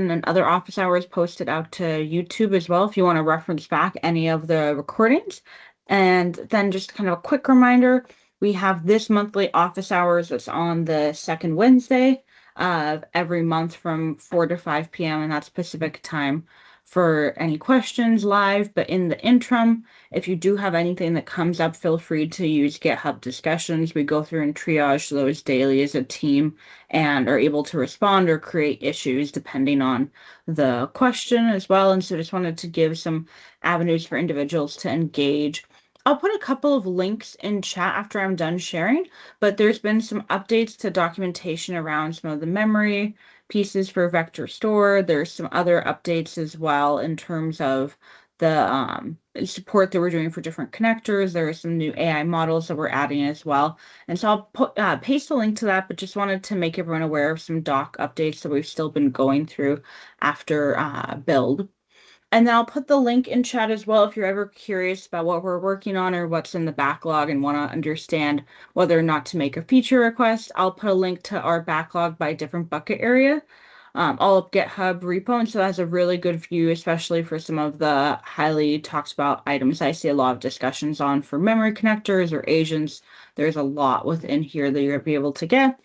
in-person and other office hours posted out to YouTube as well if you want to reference back any of the recordings. And then just kind of a quick reminder, we have this monthly office hours that's on the second Wednesday of every month from 4 to 5 p.m. and that's Pacific time for any questions live. But in the interim, if you do have anything that comes up, feel free to use GitHub discussions. We go through and triage those daily as a team and are able to respond or create issues depending on the question as well. And so just wanted to give some avenues for individuals to engage. I'll put a couple of links in chat after I'm done sharing, but there's been some updates to documentation around some of the memory pieces for vector store. There's some other updates as well in terms of the support that we're doing for different connectors. There are some new AI models that we're adding as well. And so I'll put paste a link to that, but just wanted to make everyone aware of some doc updates that we've still been going through after build. And then I'll put the link in chat as well if you're ever curious about what we're working on or what's in the backlog and want to understand whether or not to make a feature request. I'll put a link to our backlog by different bucket area, all of GitHub repo. And so that's a really good view, especially for some of the highly talked about items I see a lot of discussions on for memory connectors or agents. There's a lot within here that you'll be able to get.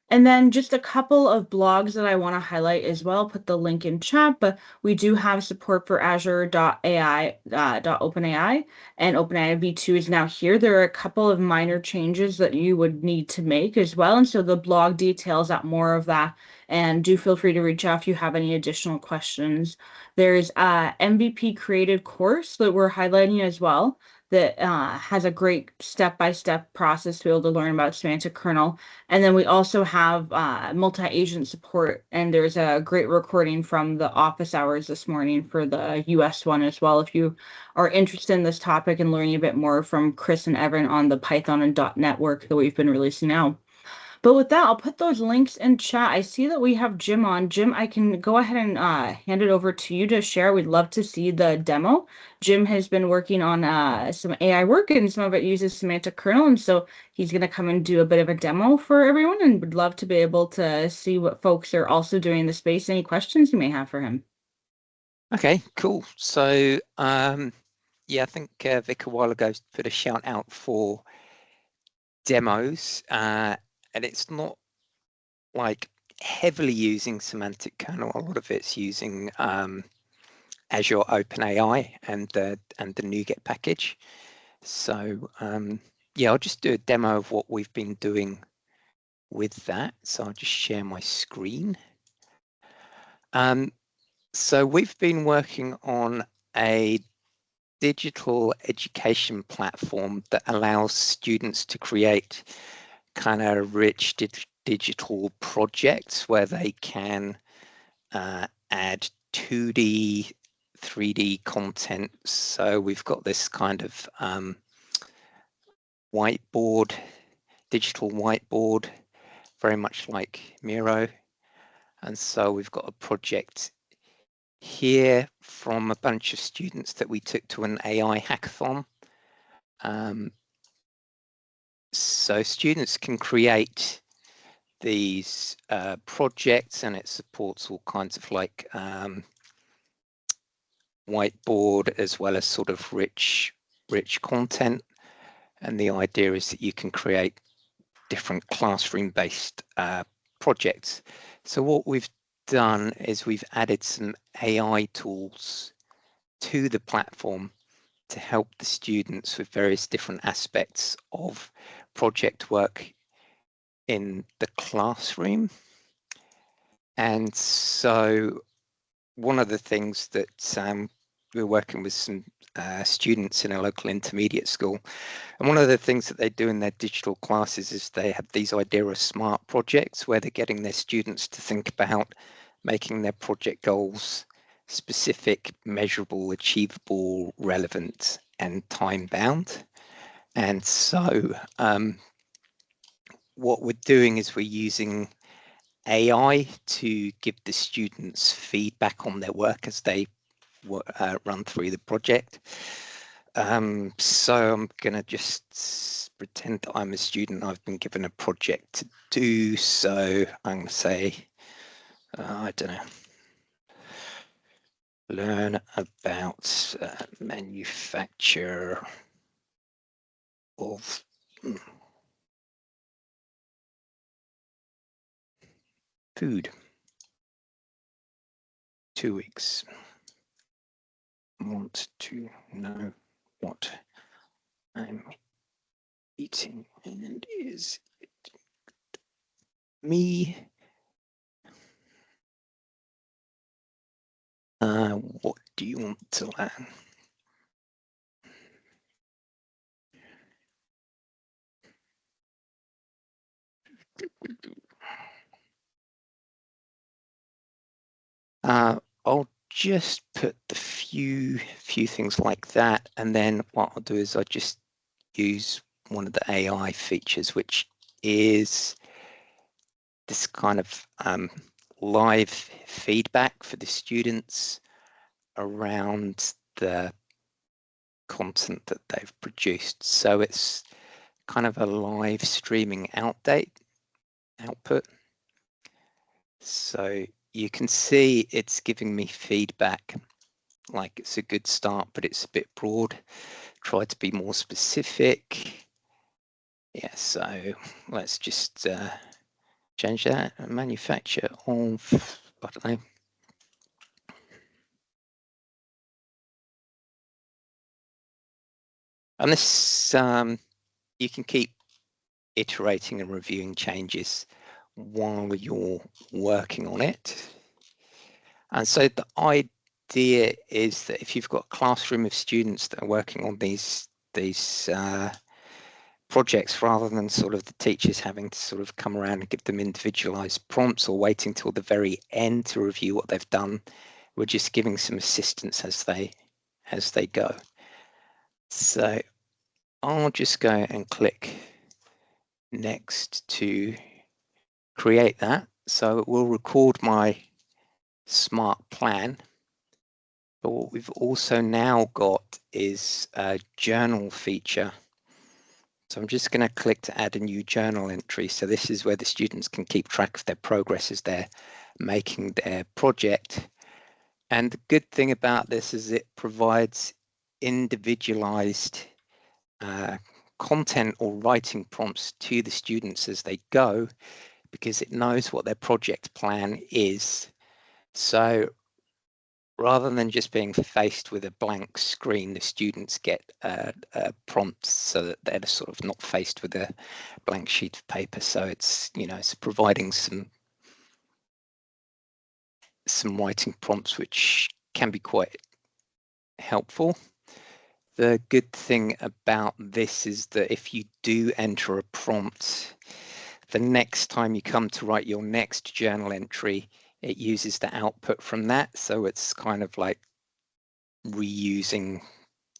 And then just a couple of blogs that I want to highlight as well. Put the link in chat, but we do have support for Azure.ai, .openai, and OpenAI V2 is now here. There are a couple of minor changes that you would need to make as well. And so the blog details out more of that. And do feel free to reach out if you have any additional questions. There's a MVP created course that we're highlighting as well that has a great step-by-step process to be able to learn about semantic kernel. And then we also have multi-agent support, and there's a great recording from the office hours this morning for the US one as well. If you are interested in this topic and learning a bit more from Chris and Evan on the Python and .NET work that we've been releasing now. But with that, I'll put those links in chat. I see that we have Jim on. Jim, I can go ahead and hand it over to you to share. We'd love to see the demo. Jim has been working on some AI work, and some of it uses semantic kernel. And so he's going to come and do a bit of a demo for everyone, and would love to be able to see what folks are also doing in the space. Any questions you may have for him? Okay, cool. So, yeah, I think Vic a while ago put a shout out for demos, and it's not like heavily using semantic kernel. A lot of it's using Azure OpenAI and the NuGet package. So yeah, I'll just do a demo of what we've been doing with that. So I'll just share my screen. So we've been working on a digital education platform that allows students to create kind of rich digital projects where they can add 2D, 3D content. So we've got this kind of whiteboard, digital whiteboard, very much like Miro. And so we've got a project here from a bunch of students that we took to an AI hackathon. So students can create these projects, and it supports all kinds of like whiteboard as well as sort of rich content. And the idea is that you can create different classroom-based projects. So what we've done is we've added some AI tools to the platform to help the students with various different aspects of project work in the classroom. And so one of the things that we're working with some students in a local intermediate school, and one of the things that they do in their digital classes is they have these idea of smart projects where they're getting their students to think about making their project goals specific, measurable, achievable, relevant, and time-bound. And so what we're doing is we're using AI to give the students feedback on their work as they run through the project. So I'm going to just pretend that I'm a student. I've been given a project to do. So I'm going to say, I don't know, learn about manufacture of food. 2 weeks. Want to know what I'm eating, and is it me? What do you want to learn? I'll just put the few things like that, and then what I'll do is I'll just use one of the AI features, which is this kind of live feedback for the students around the content that they've produced. So it's kind of a live streaming output. So you can see it's giving me feedback, like it's a good start, but it's a bit broad. Try to be more specific. Yeah, so let's just change that. Manufacture of, I don't know. And this, you can keep iterating and reviewing changes while you're working on it. And so the idea is that if you've got a classroom of students that are working on these projects, rather than sort of the teachers having to sort of come around and give them individualized prompts or waiting till the very end to review what they've done, we're just giving some assistance as they go. So I'll just go and click next to create that. So it will record my smart plan. But what we've also now got is a journal feature. So I'm just going to click to add a new journal entry. So this is where the students can keep track of their progress as they're making their project. And the good thing about this is it provides individualized content or writing prompts to the students as they go, because it knows what their project plan is. So rather than just being faced with a blank screen, the students get prompts so that they're sort of not faced with a blank sheet of paper. So it's, you know, it's providing some writing prompts which can be quite helpful. The good thing about this is that if you do enter a prompt, the next time you come to write your next journal entry, it uses the output from that. So it's kind of like reusing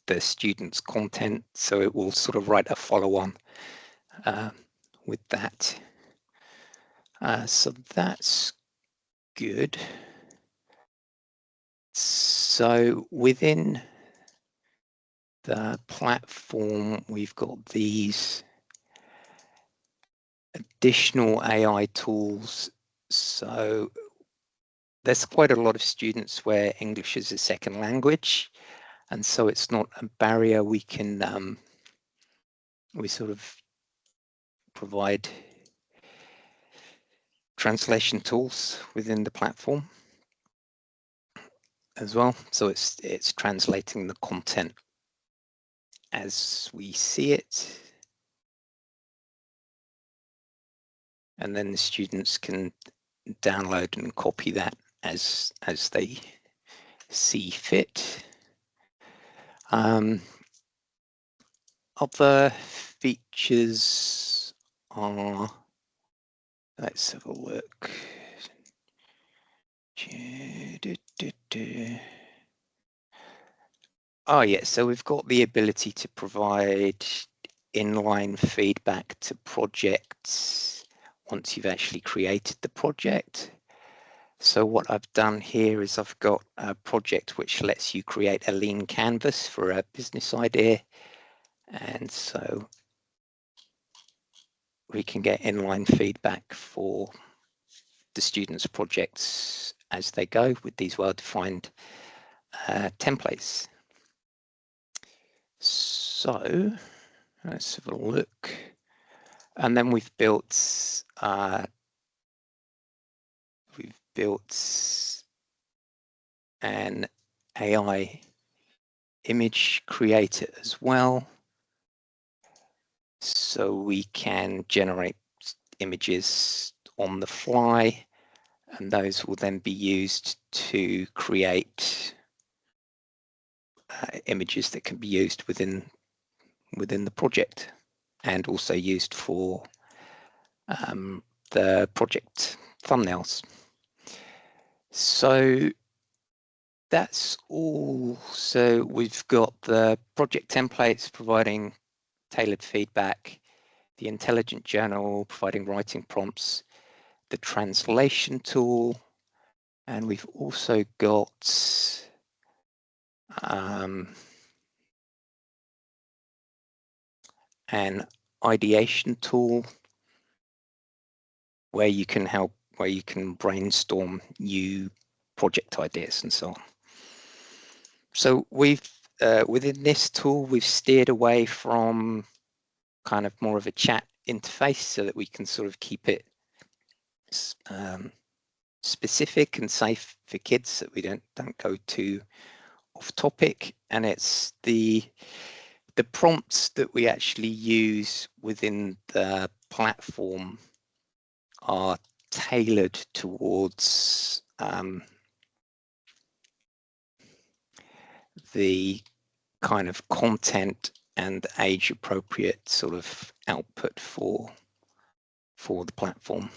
the student's content. So it will sort of write a follow-on with that. So that's good. So within the platform, we've got these additional AI tools. So there's quite a lot of students where English is a second language, and so it's not a barrier. We can we sort of provide translation tools within the platform as well. So it's translating the content as we see it, and then the students can download and copy that as they see fit. Other features are, let's have a look. Oh yeah, so we've got the ability to provide inline feedback to projects once you've actually created the project. So what I've done here is I've got a project which lets you create a lean canvas for a business idea. And so we can get inline feedback for the students' projects as they go with these well-defined templates. So let's have a look. And then we've built an AI image creator as well. So we can generate images on the fly, and those will then be used to create images that can be used within the project, and also used for the project thumbnails. So that's all. So we've got the project templates providing tailored feedback, the intelligent journal providing writing prompts, the translation tool, and we've also got an ideation tool where you can brainstorm new project ideas and so on. So we've within this tool, we've steered away from kind of more of a chat interface so that we can sort of keep it specific and safe for kids, so we don't go too off topic. And it's the prompts that we actually use within the platform are tailored towards the kind of content and age appropriate sort of output for the platform.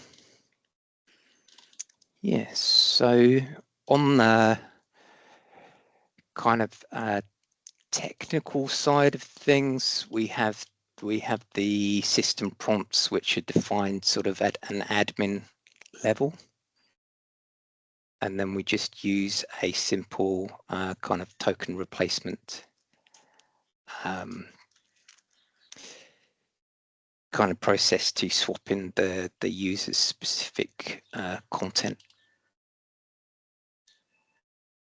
Yes, so on the kind of technical side of things, we have the system prompts, which are defined sort of at an admin level, and then we just use a simple kind of token replacement kind of process to swap in the user's specific content.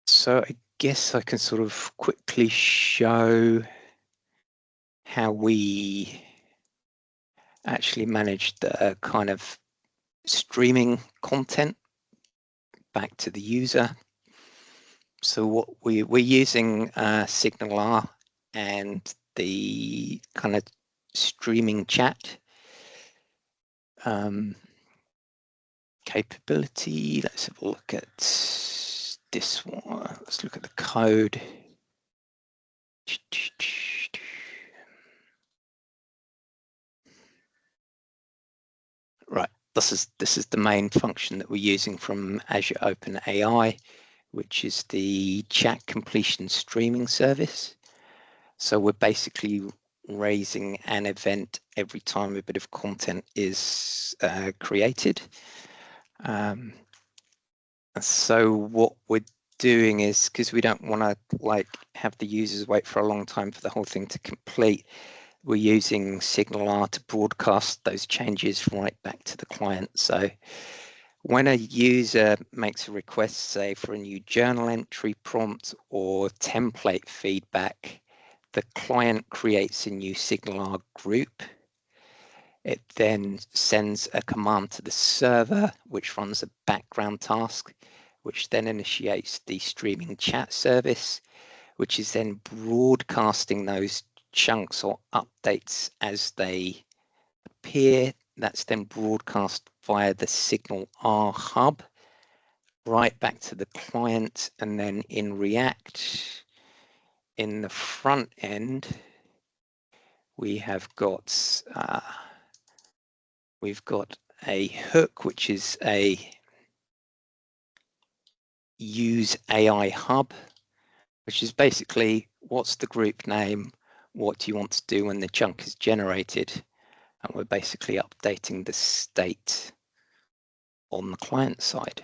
So I guess I can sort of quickly show how we actually manage the kind of streaming content back to the user. So what we're using Signal R and the kind of streaming chat capability. Let's have a look at this one. Let's look at the code. Right, this is the main function that we're using from Azure OpenAI, which is the chat completion streaming service. So we're basically raising an event every time a bit of content is created. So what we're doing is, because we don't want to like have the users wait for a long time for the whole thing to complete, we're using Signal R to broadcast those changes right back to the client. So when a user makes a request, say for a new journal entry prompt or template feedback, the client creates a new Signal R group. It then sends a command to the server, which runs a background task, which then initiates the streaming chat service, which is then broadcasting those chunks or updates as they appear. That's then broadcast via the Signal R hub right back to the client, and then in React, in the front end, we have got we've got a hook, which is a use AI hub, which is basically what's the group name, what do you want to do when the chunk is generated, and we're basically updating the state on the client side.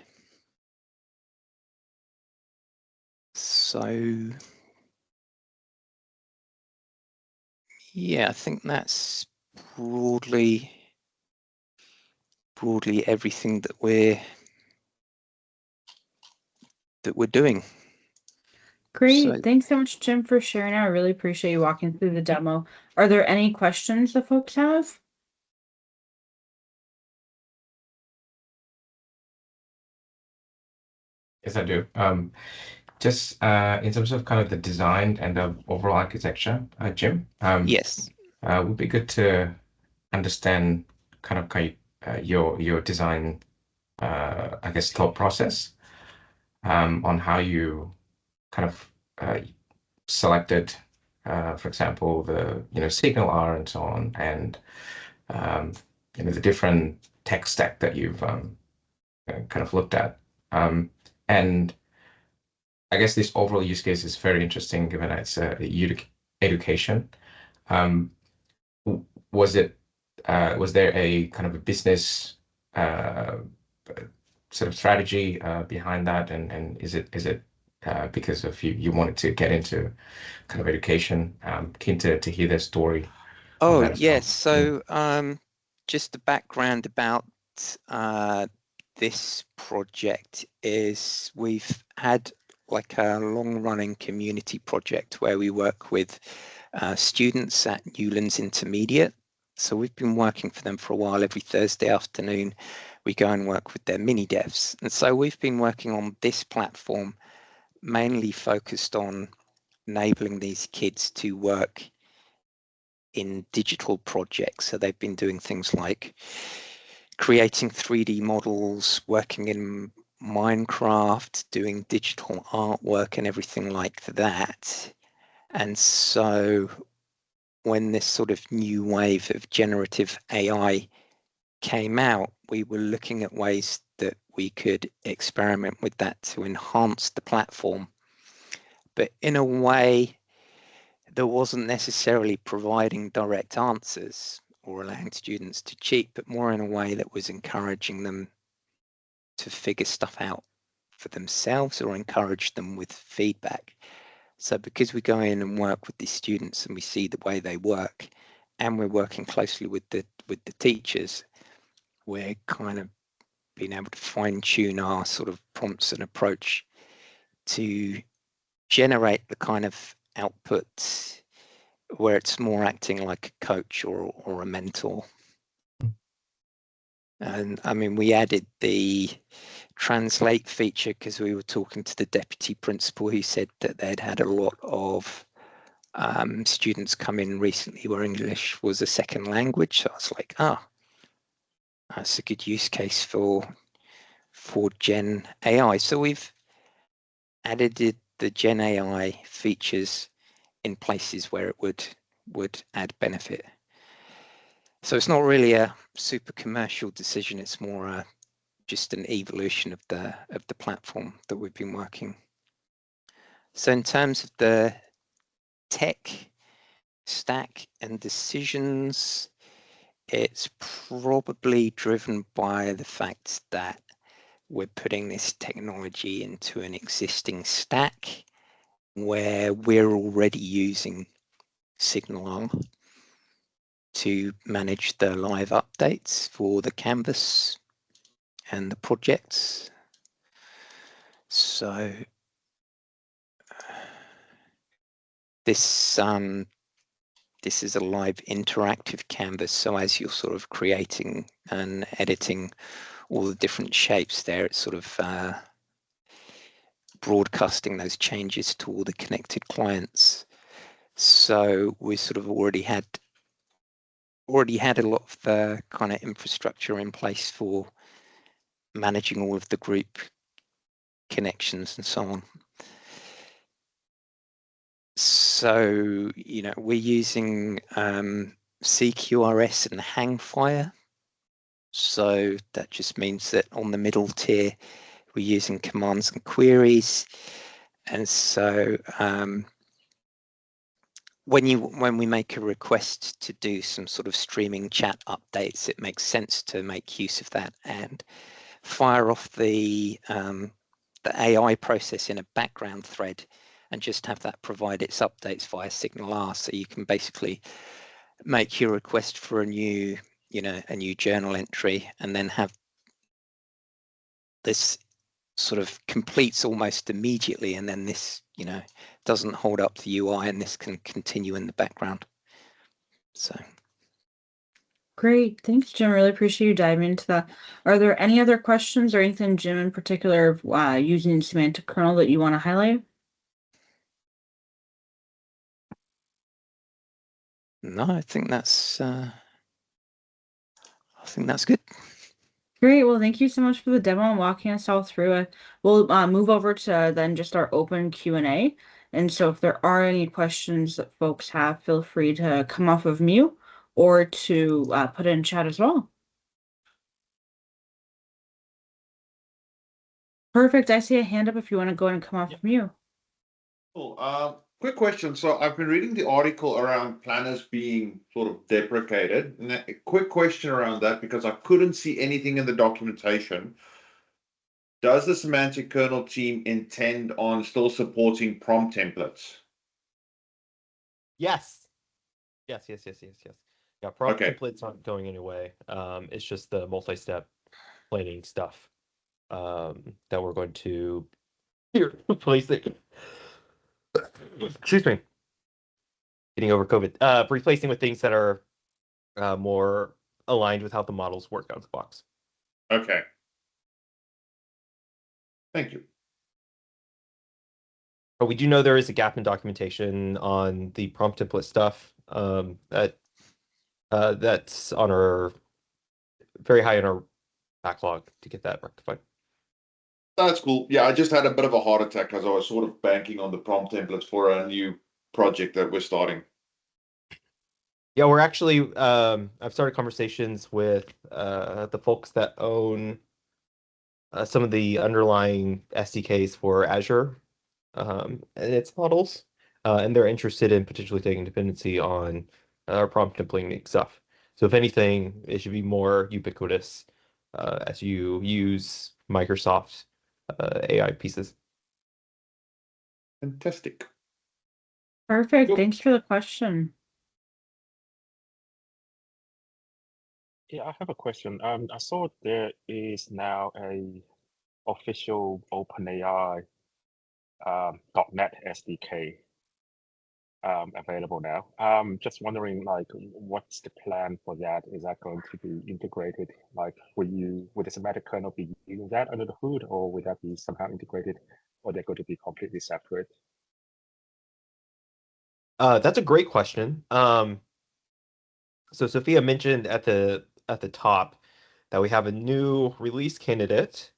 So yeah, I think that's broadly everything that we're doing. Great. Thanks so much, Jim, for sharing. I really appreciate you walking through the demo. Are there any questions that folks have? Yes, I do. Just in terms of kind of the design and the overall architecture, Jim, Yes. would be good to understand kind of your design, I guess, thought process on how you kind of selected, for example, the signal R and so on, and um, the different tech stack that you've kind of looked at, and I guess this overall use case is very interesting given that it's education. Um, was there a kind of a business sort of strategy behind that, and is it because of you wanted to get into kind of education? Keen to hear their story on Oh, that as yes. well. So just the background about this project is we've had like a long-running community project where we work with students at Newlands Intermediate. So we've been working for them for a while. Every Thursday afternoon, we go and work with their mini devs. And so we've been working on this platform, mainly focused on enabling these kids to work in digital projects. So they've been doing things like creating 3D models, working in Minecraft, doing digital artwork and everything like that. And so when this sort of new wave of generative AI came out, we were looking at ways that we could experiment with that to enhance the platform, but in a way that wasn't necessarily providing direct answers or allowing students to cheat, but more in a way that was encouraging them to figure stuff out for themselves or encourage them with feedback. So because we go in and work with these students and we see the way they work, and we're working closely with the teachers, we're kind of being able to fine tune our sort of prompts and approach to generate the kind of outputs where it's more acting like a coach or a mentor. And I mean, we added the translate feature because we were talking to the deputy principal who said that they'd had a lot of students come in recently where English was a second language. So I was like, that's a good use case for Gen AI. So we've added the Gen AI features in places where it would add benefit. So it's not really a super commercial decision. It's more just an evolution of the platform that we've been working. So in terms of the tech stack and decisions, it's probably driven by the fact that we're putting this technology into an existing stack where we're already using SignalR to manage the live updates for the canvas and the projects. So this is a live interactive canvas. So as you're sort of creating and editing all the different shapes there, it's sort of broadcasting those changes to all the connected clients. So we sort of already had a lot of the kind of infrastructure in place for managing all of the group connections and so on. So, we're using CQRS and Hangfire. So that just means that on the middle tier, we're using commands and queries. And so when we make a request to do some sort of streaming chat updates, it makes sense to make use of that and fire off the AI process in a background thread and just have that provide its updates via SignalR. So you can basically make your request for a new journal entry and then have this sort of completes almost immediately, and then this doesn't hold up the UI, and this can continue in the background. So. Great. Thanks, Jim. Really appreciate you diving into that. Are there any other questions or anything, Jim, in particular, using Semantic Kernel that you want to highlight? No, I think that's good. Great. Well, thank you so much for the demo and walking us all through it. We'll move over to then just our open Q&A. And so if there are any questions that folks have, feel free to come off of mute or to put it in chat as well. Perfect. I see a hand up if you want to go and come off of mute. Cool. Quick question. So I've been reading the article around planners being sort of deprecated. And a quick question around that, because I couldn't see anything in the documentation. Does the Semantic Kernel team intend on still supporting prompt templates? Yes. Yes. Yeah, prompt templates aren't going anyway. It's just the multi-step planning stuff that we're going to replace it. Excuse me. Getting over COVID. Replacing with things that are more aligned with how the models work out of the box. Okay. Thank you. But we do know there is a gap in documentation on the prompt template stuff. That's on our very high on our backlog to get that rectified. That's cool. Yeah, I just had a bit of a heart attack because I was sort of banking on the prompt templates for a new project that we're starting. Yeah, we're actually I've started conversations with the folks that own some of the underlying SDKs for Azure and its models, and they're interested in potentially taking dependency on our prompt templating stuff. So if anything, it should be more ubiquitous as you use Microsoft AI pieces. Fantastic. Perfect. Cool. Thanks for the question. Yeah, I have a question. I saw there is now a official OpenAI .NET SDK available now. Just wondering, like, what's the plan for that? Is that going to be integrated? Like, would the Semantic Kernel be using that under the hood, or would that be somehow integrated, or they're going to be completely separate? That's a great question. So Sophia mentioned at the top that we have a new release candidate.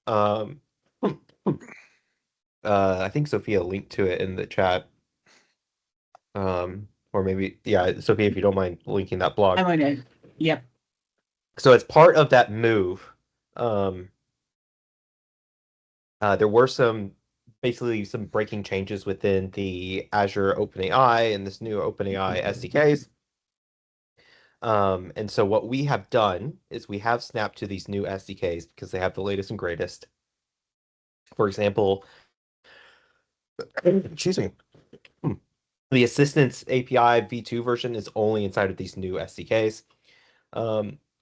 I think Sophia linked to it in the chat. Or maybe, yeah, Sophia, if you don't mind linking that blog. I would. Yep. So as part of that move, there were basically some breaking changes within the Azure OpenAI and this new OpenAI SDKs. And so what we have done is we have snapped to these new SDKs because they have the latest and greatest. For example, excuse me, the Assistance API v2 version is only inside of these new SDKs.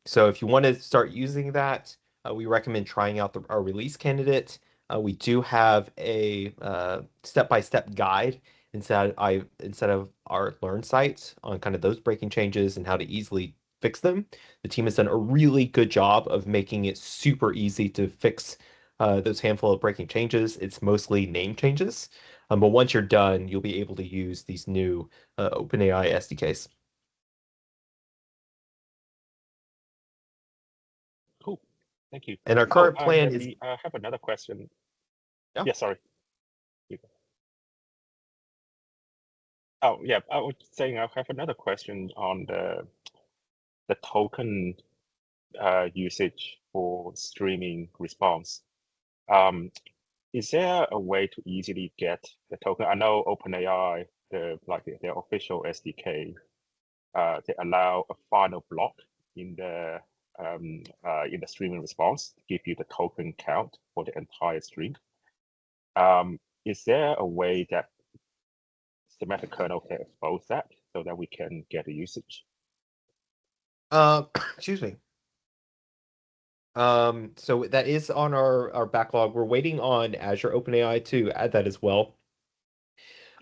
So if you want to start using that, we recommend trying out our release candidate. We do have a step-by-step guide instead of our Learn site on kind of those breaking changes and how to easily fix them. The team has done a really good job of making it super easy to fix those handful of breaking changes. It's mostly name changes. But once you're done, you'll be able to use these new OpenAI SDKs. Cool. Thank you. And our current plan is... I have another question. Yeah. Yeah, sorry. Oh, yeah, I was saying I have another question on the token usage for streaming response. Is there a way to easily get the token? I know OpenAI, their official SDK, they allow a final block in the streaming response to give you the token count for the entire stream. Is there a way that Semantic Kernel can expose that so that we can get the usage? Excuse me. So that is on our backlog. We're waiting on Azure OpenAI to add that as well.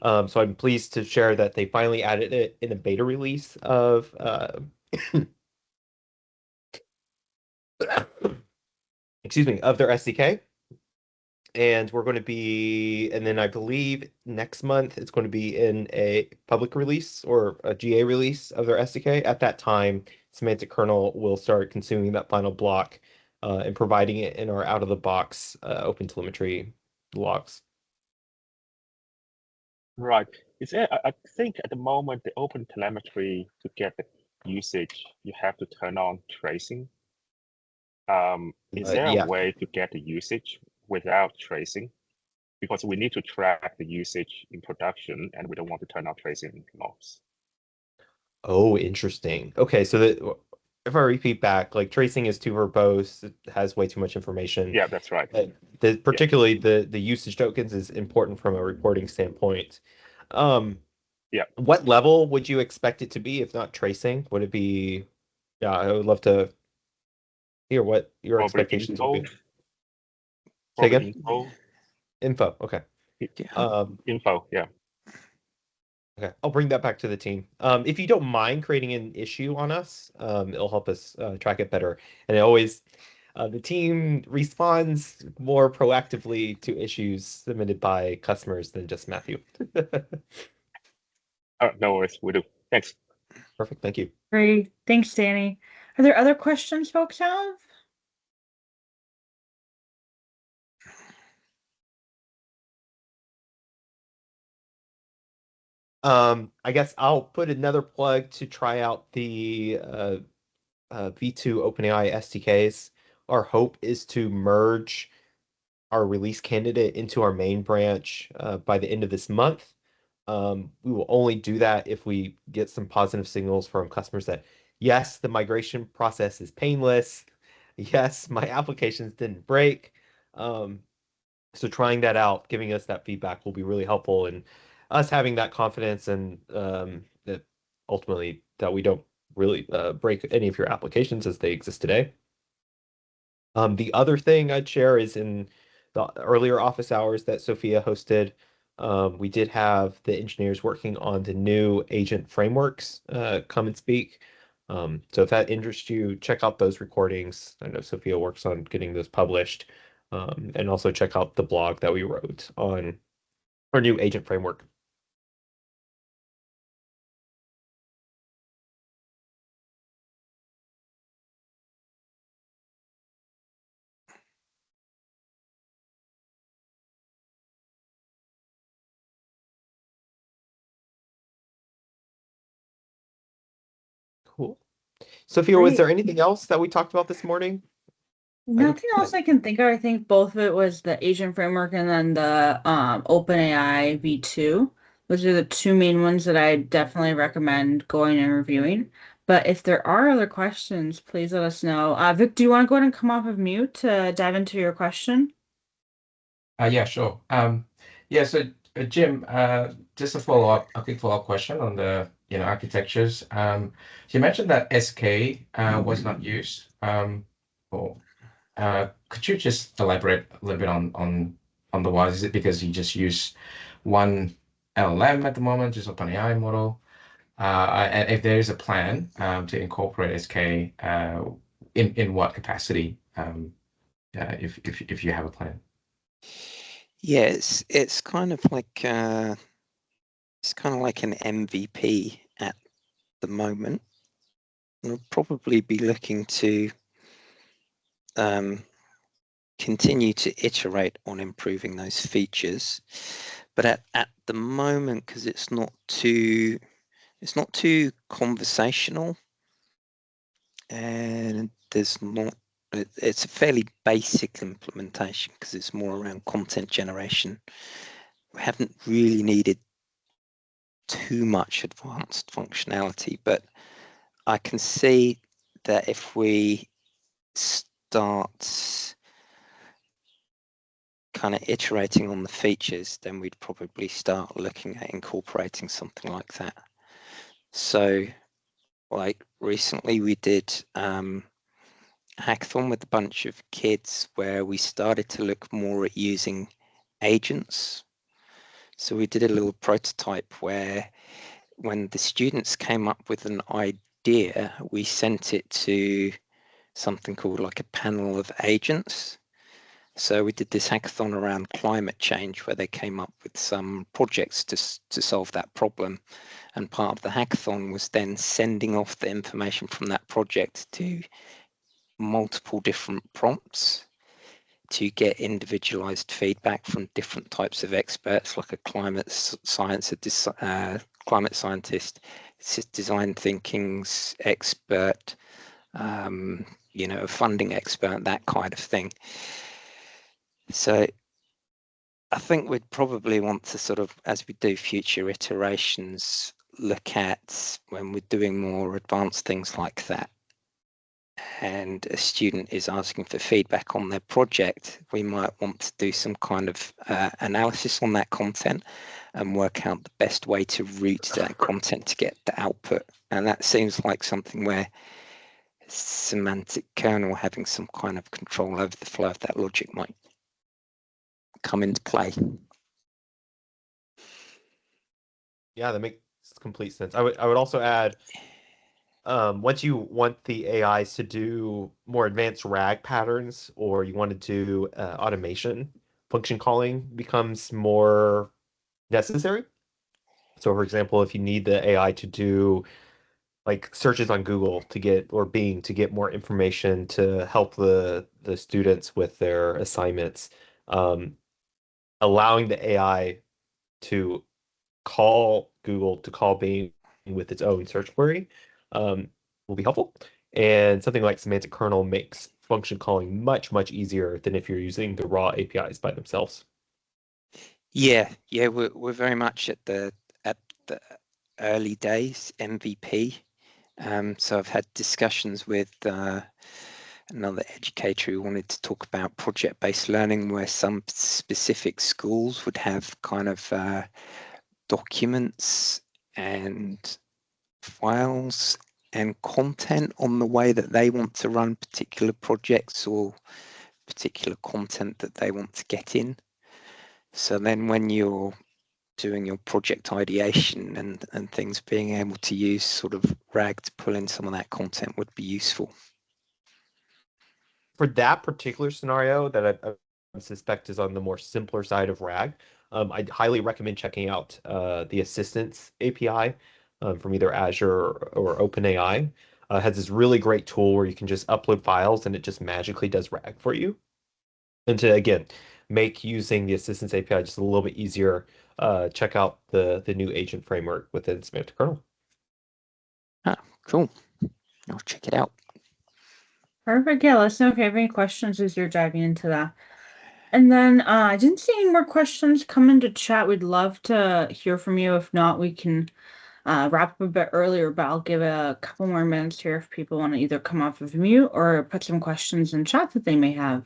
So I'm pleased to share that they finally added it in a beta release of excuse me, of their SDK. And we're going to be, and then I believe next month it's going to be in a public release or a GA release of their SDK. At that time, Semantic Kernel will start consuming that final block and providing it in our out-of-the-box open telemetry logs. Right. Is there, I think at the moment, the open telemetry to get the usage, you have to turn on tracing. Is there Yeah. a way to get the usage without tracing? Because we need to track the usage in production and we don't want to turn on tracing logs. Oh, interesting. Okay, so that if I repeat back, like tracing is too verbose, it has way too much information. Yeah, that's right. Particularly the usage tokens is important from a reporting standpoint. Yeah. What level would you expect it to be if not tracing? Would it be? Yeah, I would love to hear what your Probably expectations info. would be. Say Probably again? info. Info. Okay. Yeah. Info. Yeah. Okay, I'll bring that back to the team. If you don't mind creating an issue on us, it'll help us track it better. And it always, the team responds more proactively to issues submitted by customers than just Matthew. No worries. We do. Thanks. Perfect, thank you. Great. Thanks, Danny. Are there other questions folks have? I guess I'll put another plug to try out the V2 OpenAI SDKs. Our hope is to merge our release candidate into our main branch by the end of this month. We will only do that if we get some positive signals from customers that, yes, the migration process is painless. Yes, my applications didn't break. So trying that out, giving us that feedback will be really helpful in us having that confidence and that ultimately that we don't really break any of your applications as they exist today. The other thing I'd share is in the earlier office hours that Sophia hosted, we did have the engineers working on the new agent frameworks come and speak. So if that interests you, check out those recordings. I know Sophia works on getting those published. And also check out the blog that we wrote on our new agent framework. Cool. Sophia, was there anything else that we talked about this morning? Nothing else I can think of. I think both of it was the agent framework and then the OpenAI V2. Those are the two main ones that I definitely recommend going and reviewing. But if there are other questions, please let us know. Vic, do you want to go ahead and come off of mute to dive into your question? Yeah, sure. Yeah, so Jim, just a quick follow-up question on the architectures. So you mentioned that SK was not used. Could you just elaborate a little bit on the why? Is it because you just use one LLM at the moment, just OpenAI model? And if there is a plan to incorporate SK, in what capacity? If you have a plan. Yeah, it's kind of like an MVP at the moment. We'll probably be looking to continue to iterate on improving those features, but at the moment, because it's not too conversational, and it's a fairly basic implementation because it's more around content generation. We haven't really needed too much advanced functionality, but I can see that if we start kind of iterating on the features, then we'd probably start looking at incorporating something like that. So like recently we did hackathon with a bunch of kids where we started to look more at using agents So we did a little prototype where when the students came up with an idea, we sent it to something called like a panel of agents. So we did this hackathon around climate change where they came up with some projects to solve that problem. And part of the hackathon was then sending off the information from that project to multiple different prompts to get individualized feedback from different types of experts, like a climate scientist, design thinking's expert, a funding expert, that kind of thing. So I think we'd probably want to sort of, as we do future iterations, look at when we're doing more advanced things like that, and a student is asking for feedback on their project, we might want to do some kind of analysis on that content and work out the best way to route that content to get the output. And that seems like something where semantic kernel having some kind of control over the flow of that logic might come into play. Yeah, that makes complete sense. I would also add, once you want the AIs to do more advanced RAG patterns, or you want to do automation, function calling becomes more necessary. So, for example, if you need the AI to do like searches on Google to get, or Bing to get more information to help the students with their assignments, allowing the AI to call Google, to call Bing with its own search query, will be helpful. And something like semantic kernel makes function calling much, much easier than if you're using the raw APIs by themselves. Yeah, we're very much at the early days, MVP. So I've had discussions with another educator who wanted to talk about project-based learning, where some specific schools would have kind of documents and files and content on the way that they want to run particular projects or particular content that they want to get in. So then when you're doing your project ideation and things, being able to use sort of RAG to pull in some of that content would be useful. For that particular scenario that I suspect is on the more simpler side of RAG, I'd highly recommend checking out the Assistance API from either Azure or OpenAI. Has this really great tool where you can just upload files and it just magically does RAG for you. And to, again, make using the Assistance API just a little bit easier, check out the new agent framework within Semantic Kernel. Ah, cool. I'll check it out. Perfect. Yeah, let us know if you have any questions as you're diving into that. And then I didn't see any more questions come into chat. We'd love to hear from you. If not, we can wrap up a bit earlier, but I'll give a couple more minutes here if people want to either come off of mute or put some questions in chat that they may have.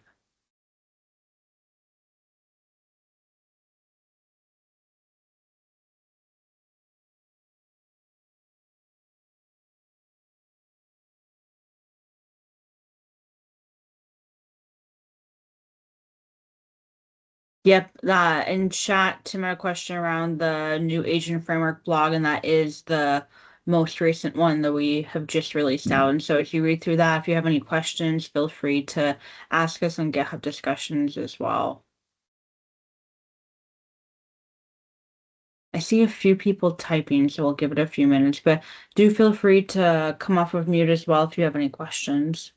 Yep, in chat, Tim had a question around the new agent framework blog, and that is the most recent one that we have just released out. And so if you read through that, if you have any questions, feel free to ask us on GitHub discussions as well. I see a few people typing, so we'll give it a few minutes, but do feel free to come off of mute as well if you have any questions.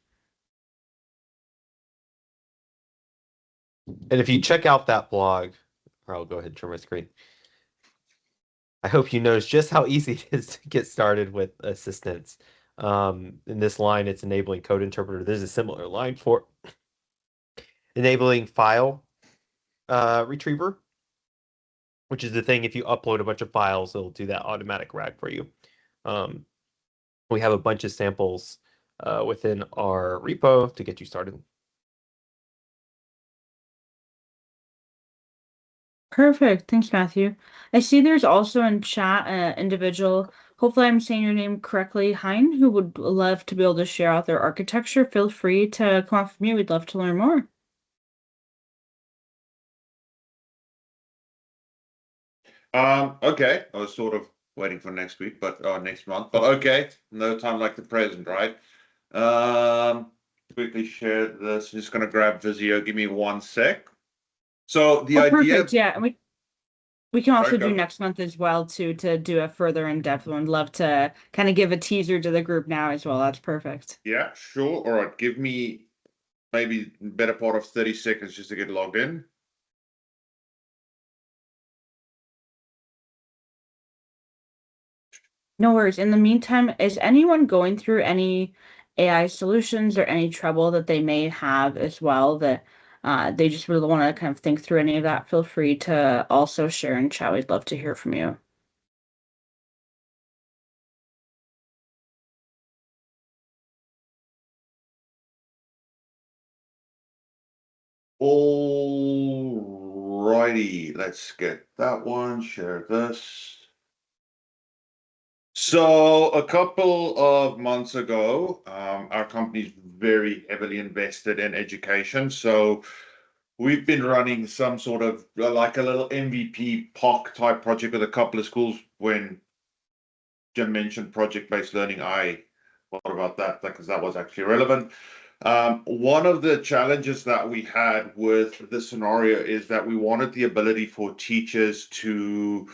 And if you check out that blog, or I'll go ahead and share my screen. I hope you notice just how easy it is to get started with Assistance. In this line, it's enabling code interpreter. There's a similar line for enabling file retriever, which is the thing, if you upload a bunch of files, it'll do that automatic RAG for you. We have a bunch of samples within our repo to get you started. Perfect. Thanks, Matthew. I see there's also in chat an individual, hopefully I'm saying your name correctly, Hein, who would love to be able to share out their architecture. Feel free to come off of me. We'd love to learn more. Okay. I was sort of waiting for next week, but next month. But okay, no time like the present, right? Quickly share this. I'm just gonna grab Visio. Give me 1 sec. So the Oh, idea. perfect. Yeah, and we can also Sorry, do go. next month as well too, to do a further in-depth one. Love to kind of give a teaser to the group now as well. That's perfect. Yeah, sure. All right. Give me maybe better part of 30 seconds just to get logged in. No worries. In the meantime, is anyone going through any AI solutions or any trouble that they may have as well that they just really want to kind of think through any of that? Feel free to also share in chat. We'd love to hear from you. All righty. Let's get that one. Share this. So a couple of months ago, our company's very heavily invested in education. So we've been running some sort of like a little MVP POC type project with a couple of schools. When Jim mentioned project-based learning, I thought about that because that was actually relevant. One of the challenges that we had with this scenario is that we wanted the ability for teachers to,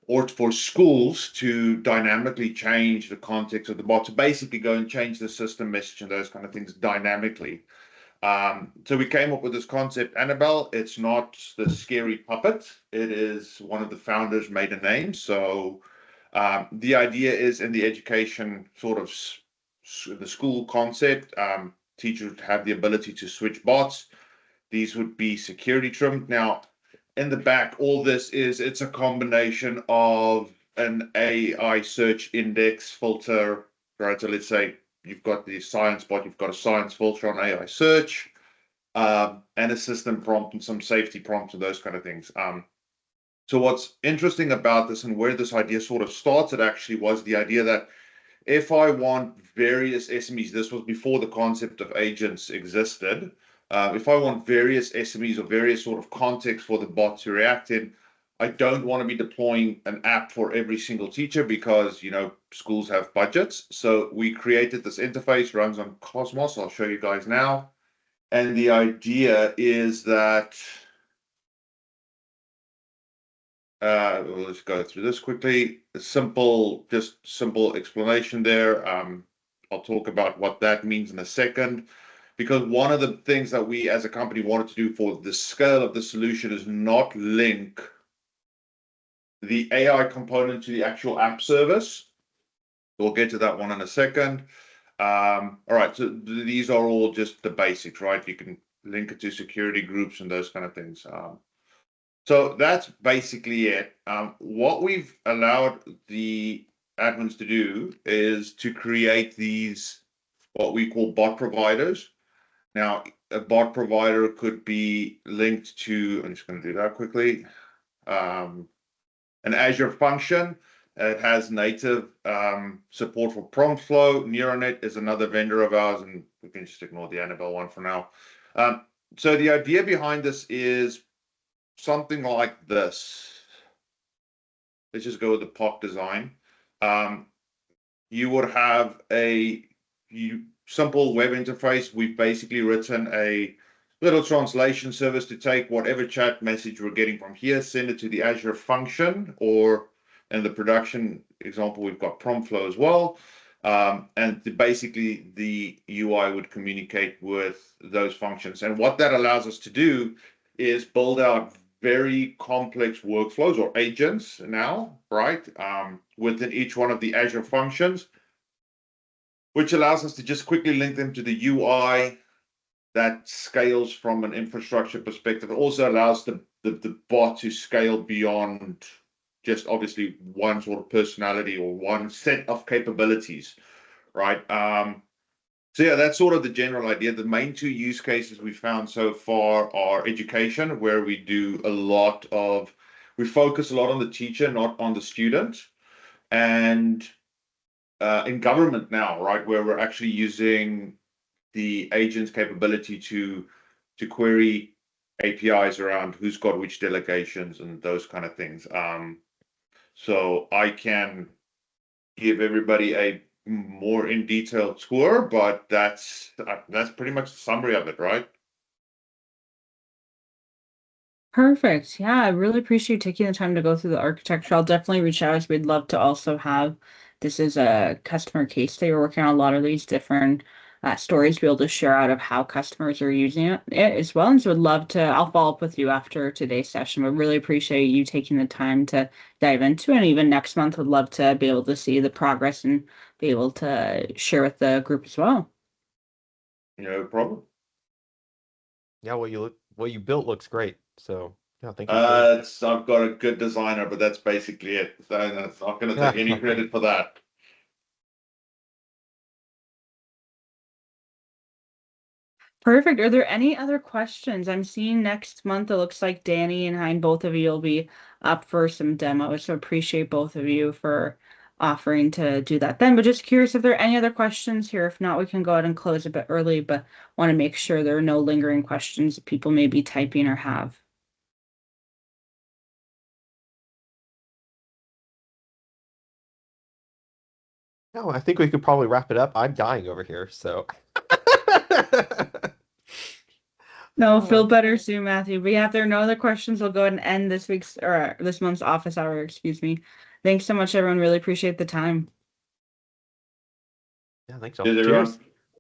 or for schools to dynamically change the context of the bot, to basically go and change the system message and those kind of things dynamically. So we came up with this concept, Annabelle. It's not the scary puppet. It is one of the founders' maiden names. So the idea is in the education sort of the school concept, teachers would have the ability to switch bots. These would be security trimmed. Now, in the back, all this is, it's a combination of an AI search index filter, right? So let's say you've got the science bot, you've got a science filter on AI search, and a system prompt and some safety prompts and those kind of things. So what's interesting about this and where this idea sort of started actually was the idea that if I want various SMEs, this was before the concept of agents existed. If I want various SMEs or various sort of contexts for the bot to react in, I don't want to be deploying an app for every single teacher because, schools have budgets. So we created this interface, runs on Cosmos. I'll show you guys now. And the idea is that, we'll just go through this quickly. Just simple explanation there. I'll talk about what that means in a second, because one of the things that we as a company wanted to do for the scale of the solution is not link the AI component to the actual app service. We'll get to that one in a second. All right, so these are all just the basics, right? You can link it to security groups and those kind of things. So that's basically it. What we've allowed the admins to do is to create these, what we call bot providers. Now, a bot provider could be linked to, I'm just going to do that quickly, an Azure function. It has native support for prompt flow. Neuronet is another vendor of ours, and we can just ignore the Annabelle one for now. So the idea behind this is something like this. Let's just go with the POC design. You would have a simple web interface. We've basically written a little translation service to take whatever chat message we're getting from here, send it to the Azure function, or in the production example, we've got prompt flow as well. And basically the UI would communicate with those functions. And what that allows us to do is build out very complex workflows or agents now, right? Within each one of the Azure functions, which allows us to just quickly link them to the UI that scales from an infrastructure perspective. It also allows the bot to scale beyond just obviously one sort of personality or one set of capabilities, right? So yeah, that's sort of the general idea. The main two use cases we found so far are education, where we focus a lot on the teacher, not on the student, and in government now, right, where we're actually using the agent's capability to query APIs around who's got which delegations and those kind of things. So I can give everybody a more in detail tour, but that's pretty much the summary of it, right? Perfect. Yeah, I really appreciate you taking the time to go through the architecture. I'll definitely reach out as we'd love to also have this as a customer case study. We're working on a lot of these different stories to be able to share out of how customers are using it as well. And so would love to, I'll follow up with you after today's session, but really appreciate you taking the time to dive into it. And even next month, would love to be able to see the progress and be able to share with the group as well. No problem. Yeah, what you built looks great. So yeah, thank you. For I've got a good designer, but that's basically it. So I'm not going to take any credit for that. Perfect. Are there any other questions? I'm seeing next month, it looks like Danny and Hein, both of you will be up for some demos. So appreciate both of you for offering to do that then. But just curious if there are any other questions here. If not, we can go ahead and close a bit early, but want to make sure there are no lingering questions that people may be typing or have. No, I think we could probably wrap it up. I'm dying over here, so. No, feel better soon, Matthew. But yeah, if there are no other questions, we'll go ahead and end this week's or this month's office hour, excuse me. Thanks so much, everyone. Really appreciate the time. Yeah, thanks, all. Cheers, everyone. Cheers.